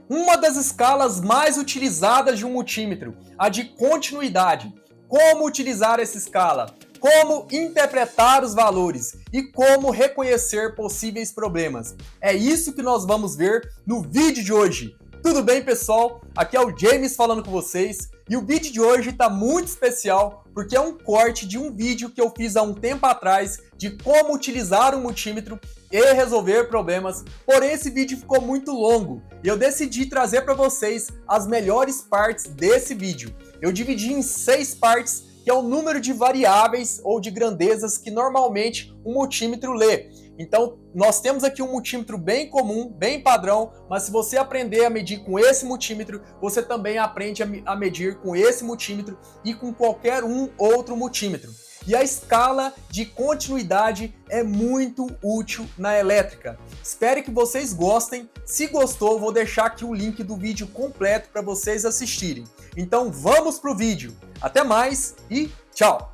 Uma das escalas mais utilizadas de um multímetro, a de continuidade. Como utilizar essa escala? Como interpretar os valores e como reconhecer possíveis problemas. É isso que nós vamos ver no vídeo de hoje. Tudo bem, pessoal? Aqui é o James falando com vocês e o vídeo de hoje está muito especial porque é um corte de um vídeo que eu fiz há um tempo atrás de como utilizar um multímetro e resolver problemas. Porém, esse vídeo ficou muito longo e eu decidi trazer para vocês as melhores partes desse vídeo. Eu dividi em 6 partes, que é o número de variáveis ou de grandezas que normalmente um multímetro lê. Então, nós temos aqui um multímetro bem comum, bem padrão, mas se você aprender a medir com esse multímetro, você também aprende a medir com esse multímetro e com qualquer outro multímetro. E a escala de continuidade é muito útil na elétrica. Espero que vocês gostem. Se gostou, vou deixar aqui o link do vídeo completo para vocês assistirem. Então vamos pro vídeo. Até mais e tchau!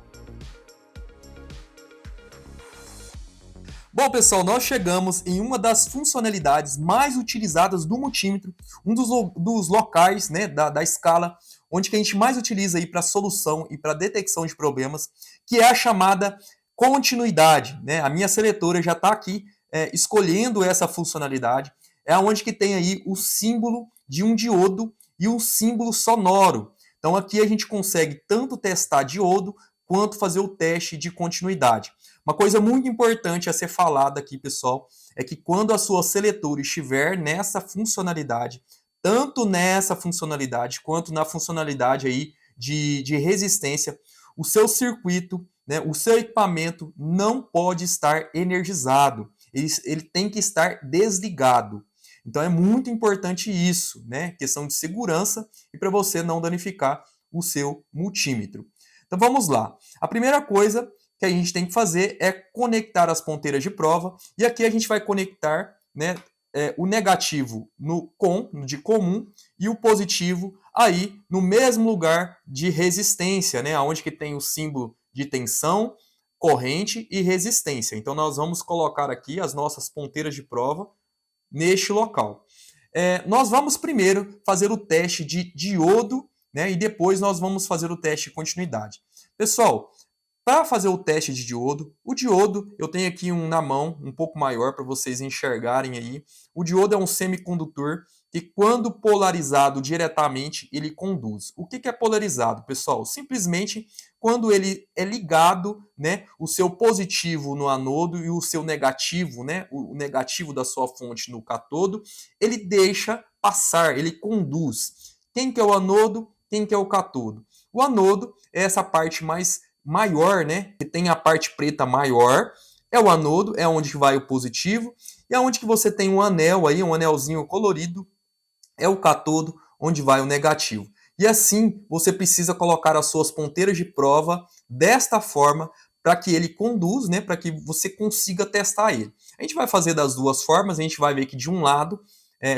Bom, pessoal, nós chegamos em uma das funcionalidades mais utilizadas do multímetro, um dos locais, né, da escala, onde que a gente mais utiliza aí para solução e para detecção de problemas, que é a chamada continuidade, né? A minha seletora já está aqui escolhendo essa funcionalidade, é onde que tem aí o símbolo de um diodo e um símbolo sonoro. Então aqui a gente consegue tanto testar diodo quanto fazer o teste de continuidade. Uma coisa muito importante a ser falada aqui, pessoal, é que quando a sua seletora estiver nessa funcionalidade, tanto nessa funcionalidade quanto na funcionalidade aí de resistência, o seu circuito, né, o seu equipamento não pode estar energizado. Ele tem que estar desligado. Então é muito importante isso, né? Questão de segurança e para você não danificar o seu multímetro. Então vamos lá. A primeira coisa que a gente tem que fazer é conectar as ponteiras de prova, e aqui a gente vai conectar, né, o negativo de comum e o positivo aí no mesmo lugar de resistência, né, onde que tem o símbolo de tensão, corrente e resistência. Então nós vamos colocar aqui as nossas ponteiras de prova neste local. Nós vamos primeiro fazer o teste de diodo, né, e depois nós vamos fazer o teste de continuidade. Pessoal, para fazer o teste de diodo, o diodo eu tenho aqui um na mão, um pouco maior para vocês enxergarem aí. O diodo é um semicondutor que, quando polarizado diretamente, ele conduz. O que é polarizado, pessoal? Simplesmente quando ele é ligado, né, o seu positivo no anodo e o seu negativo, né, o negativo da sua fonte no catodo, ele deixa passar, ele conduz. Quem que é o anodo? Quem que é o catodo? O anodo é essa parte maior, né, que tem a parte preta maior, é o anodo, é onde vai o positivo, e aonde que você tem um anel aí, um anelzinho colorido, é o catodo, onde vai o negativo. E assim, você precisa colocar as suas ponteiras de prova desta forma, para que ele conduz, né, para que você consiga testar ele. A gente vai fazer das duas formas, a gente vai ver que de um lado,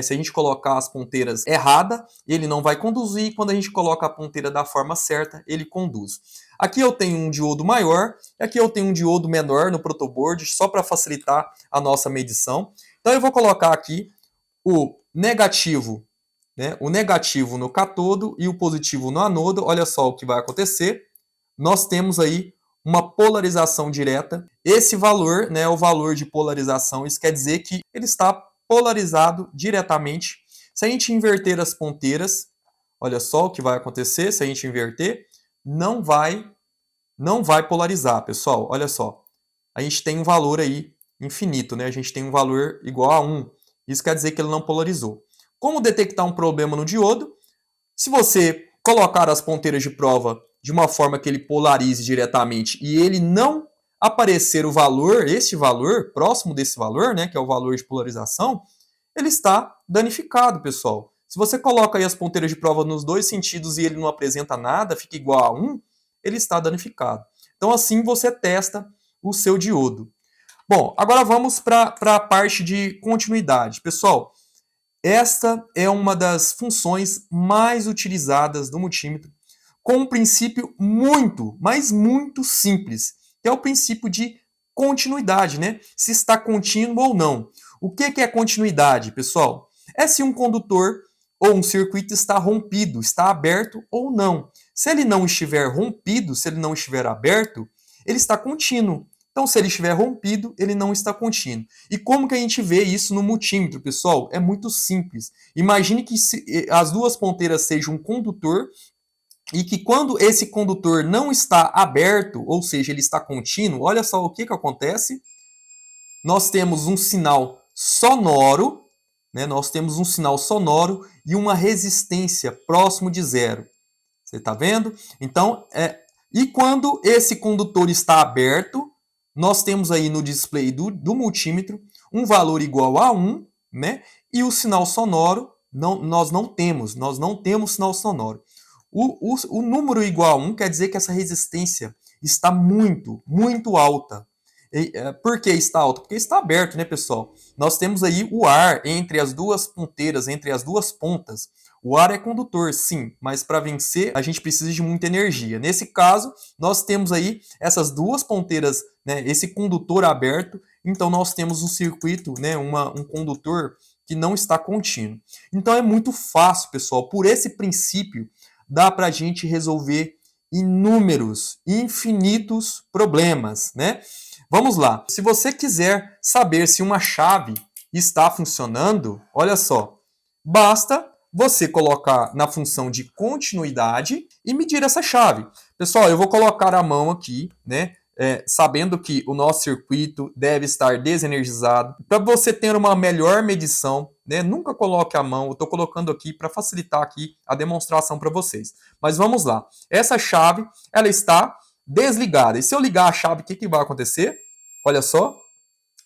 se a gente colocar as ponteiras errada, ele não vai conduzir, e quando a gente coloca a ponteira da forma certa, ele conduz. Aqui eu tenho um diodo maior, e aqui eu tenho um diodo menor no protoboard, só para facilitar a nossa medição. Então eu vou colocar aqui o negativo, né, o negativo no catodo e o positivo no anodo. Olha só o que vai acontecer. Nós temos aí uma polarização direta. Esse valor, né, é o valor de polarização. Isso quer dizer que ele está polarizado diretamente. Se a gente inverter as ponteiras, olha só o que vai acontecer. Se a gente inverter, não vai polarizar, pessoal. Olha só. A gente tem um valor aí infinito, né? A gente tem um valor igual a 1. Isso quer dizer que ele não polarizou. Como detectar um problema no diodo? Se você colocar as ponteiras de prova de uma forma que ele polarize diretamente e ele não aparecer o valor, este valor, próximo desse valor, né, que é o valor de polarização, ele está danificado, pessoal. Se você coloca aí as ponteiras de prova nos dois sentidos e ele não apresenta nada, fica igual a 1, ele está danificado. Então assim você testa o seu diodo. Bom, agora vamos para a parte de continuidade. Pessoal, esta é uma das funções mais utilizadas do multímetro, com um princípio muito, mas muito simples, que é o princípio de continuidade, né? Se está contínuo ou não. O que é continuidade, pessoal? É se um condutor ou um circuito está rompido, está aberto ou não. Se ele não estiver rompido, se ele não estiver aberto, ele está contínuo. Então, se ele estiver rompido, ele não está contínuo. E como que a gente vê isso no multímetro, pessoal? É muito simples. Imagine que as duas ponteiras sejam um condutor e que quando esse condutor não está aberto, ou seja, ele está contínuo, olha só o que acontece. Nós temos um sinal sonoro, né? Nós temos um sinal sonoro e uma resistência próximo de zero. Você está vendo? Então, e quando esse condutor está aberto, nós temos aí no display do multímetro um valor igual a 1, né? E o sinal sonoro, nós não temos sinal sonoro. O número igual a 1 quer dizer que essa resistência está muito, muito alta. Por que está alta? Porque está aberto, né, pessoal? Nós temos aí o ar entre as duas ponteiras, entre as duas pontas. O ar é condutor, sim, mas para vencer a gente precisa de muita energia. Nesse caso, nós temos aí essas duas ponteiras, né, esse condutor aberto, então nós temos um circuito, né, um condutor que não está contínuo. Então é muito fácil, pessoal, por esse princípio, dá para a gente resolver inúmeros, infinitos problemas, né? Vamos lá. Se você quiser saber se uma chave está funcionando, olha só, basta você colocar na função de continuidade e medir essa chave. Pessoal, eu vou colocar a mão aqui, né? Sabendo que o nosso circuito deve estar desenergizado. Para você ter uma melhor medição, né? Nunca coloque a mão, eu estou colocando aqui para facilitar aqui a demonstração para vocês. Mas vamos lá. Essa chave, ela está desligada. E se eu ligar a chave, o que vai acontecer? Olha só,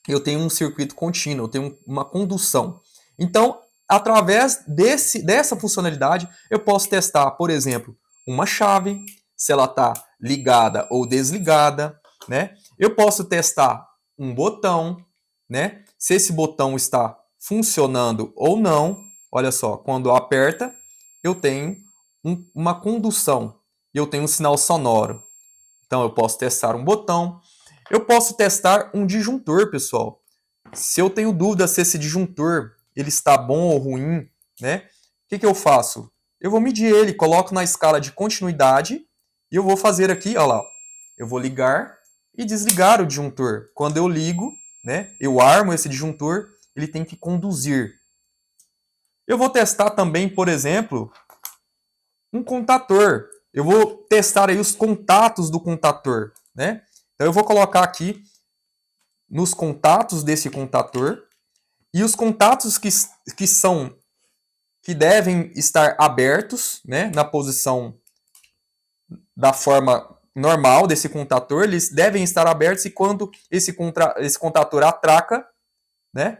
eu tenho um circuito contínuo, eu tenho uma condução. Então, através dessa funcionalidade, eu posso testar, por exemplo, uma chave, se ela está ligada ou desligada, né? Eu posso testar um botão, né? Se esse botão está funcionando ou não. Olha só, quando aperta, eu tenho uma condução, eu tenho um sinal sonoro. Então, eu posso testar um botão. Eu posso testar um disjuntor, pessoal. Se eu tenho dúvida se esse disjuntor ele está bom ou ruim, né? O que eu faço? Eu vou medir ele, coloco na escala de continuidade e eu vou fazer aqui, olha lá, eu vou ligar e desligar o disjuntor. Quando eu ligo, né, eu armo esse disjuntor, ele tem que conduzir. Eu vou testar também, por exemplo, um contator. Eu vou testar aí os contatos do contator, né? Então eu vou colocar aqui nos contatos desse contator e os contatos que devem estar abertos, né, na posição da forma normal desse contator, eles devem estar abertos e quando esse contator atraca, né,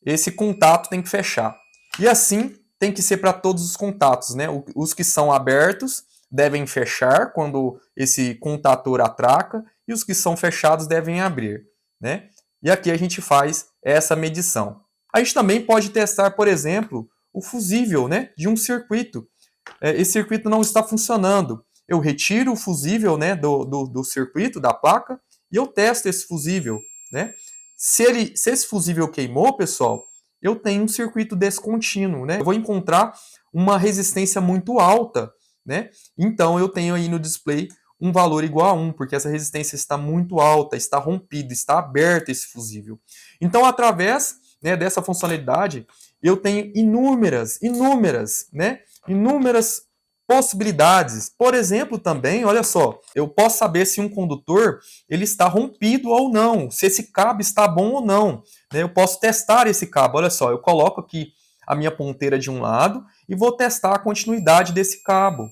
esse contato tem que fechar. E assim tem que ser para todos os contatos, né? Os que são abertos devem fechar quando esse contator atraca e os que são fechados devem abrir, né? E aqui a gente faz essa medição. A gente também pode testar, por exemplo, o fusível, né, de um circuito. Esse circuito não está funcionando. Eu retiro o fusível, né, do circuito, da placa, e eu testo esse fusível, né? Se esse fusível queimou, pessoal, eu tenho um circuito descontínuo, né? Eu vou encontrar uma resistência muito alta, né? Então eu tenho aí no display um valor igual a 1, porque essa resistência está muito alta, está rompido, está aberto esse fusível. Então, através, né, dessa funcionalidade, eu tenho inúmeras possibilidades. Por exemplo, também, olha só, eu posso saber se um condutor ele está rompido ou não, se esse cabo está bom ou não. Né? Eu posso testar esse cabo. Olha só, eu coloco aqui a minha ponteira de um lado e vou testar a continuidade desse cabo.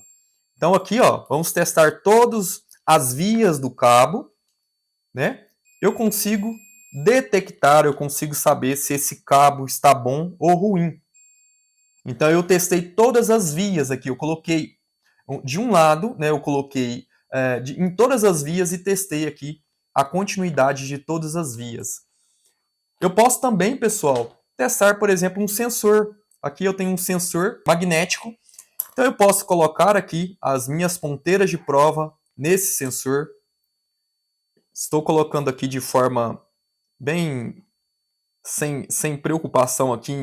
Então aqui, ó, vamos testar todas as vias do cabo, né? Eu consigo detectar, eu consigo saber se esse cabo está bom ou ruim. Então eu testei todas as vias aqui, eu coloquei de um lado, né, eu coloquei em todas as vias e testei aqui a continuidade de todas as vias. Eu posso também, pessoal, testar, por exemplo, um sensor. Aqui eu tenho um sensor magnético, então eu posso colocar aqui as minhas ponteiras de prova nesse sensor. Estou colocando aqui de forma bem sem preocupação aqui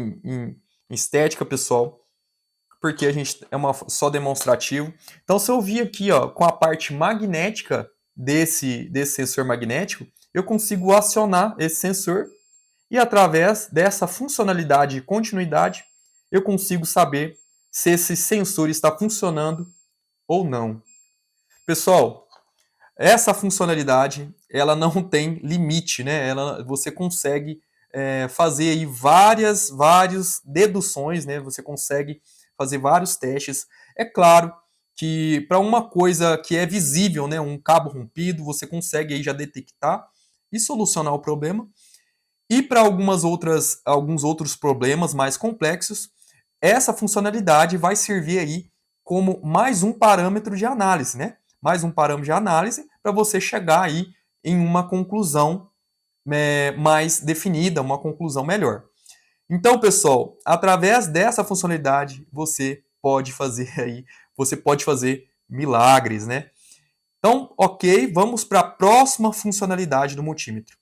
estética, pessoal, porque a gente é só demonstrativo. Então, se eu vir aqui, ó, com a parte magnética desse sensor magnético, eu consigo acionar esse sensor e através dessa funcionalidade de continuidade, eu consigo saber se esse sensor está funcionando ou não. Pessoal, essa funcionalidade, ela não tem limite, né? Você consegue fazer aí várias deduções, né? Você consegue fazer vários testes. É claro que para uma coisa que é visível, né? Um cabo rompido, você consegue aí já detectar e solucionar o problema. E para alguns outros problemas mais complexos, essa funcionalidade vai servir aí como mais um parâmetro de análise, né? Mais um parâmetro de análise para você chegar aí em uma conclusão mais definida, uma conclusão melhor. Então, pessoal, através dessa funcionalidade, você pode fazer milagres, né? Então, ok, vamos para a próxima funcionalidade do multímetro.